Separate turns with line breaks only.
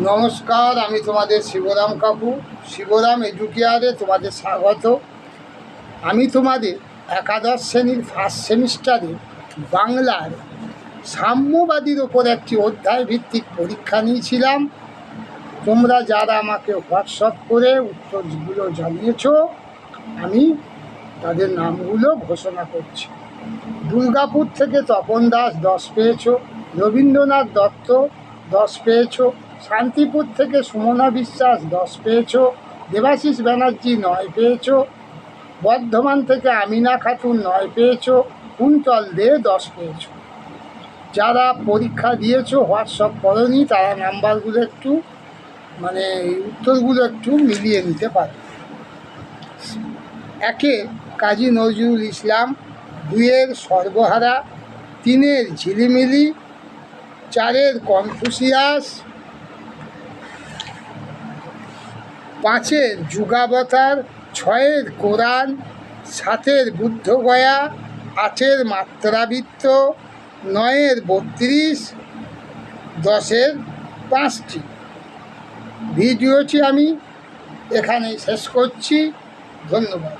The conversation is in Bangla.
নমস্কার, আমি তোমাদের শিবরাম কাকু। শিবরাম এডুকেয়ারে তোমাদের স্বাগত। আমি তোমাদের একাদশ শ্রেণীর ফার্স্ট সেমিস্টারে বাংলার সাম্যবাদীর ওপর একটি অধ্যায় ভিত্তিক পরীক্ষা নিয়েছিলাম। তোমরা যারা আমাকে হোয়াটসঅ্যাপ করে উত্তরগুলো জানিয়েছো, আমি তাদের নামগুলো ঘোষণা করছি। দুর্গাপুর থেকে তপন দাস 10 পেয়েছো, রবীন্দ্রনাথ দত্ত 10 পেয়েছো, শান্তিপুর থেকে সুমনা বিশ্বাস 10 পেয়েছো, দেবাশিস ব্যানার্জি 9 পেয়েছো, বর্ধমান থেকে আমিনা খাতুন 9 পেয়েছো, কুন্তল দে 10 পেয়েছো। যারা পরীক্ষা দিয়েছো হোয়াটসঅ্যাপ করনি তারা নাম্বারগুলো একটু উত্তরগুলো একটু মিলিয়ে নিতে পারে। 1 কাজী নজরুল ইসলাম, 2 সর্বহারা, 3 ঝিলিমিলি, 4 কনফুসিয়াস, 5 যুগাবতার, 6 কোরআন, 7 বুদ্ধগয়া, 8 মাত্রাবৃত্ত, 9 32, 10 5টি। ভিডিওটি আমি এখানেই শেষ করছি। ধন্যবাদ।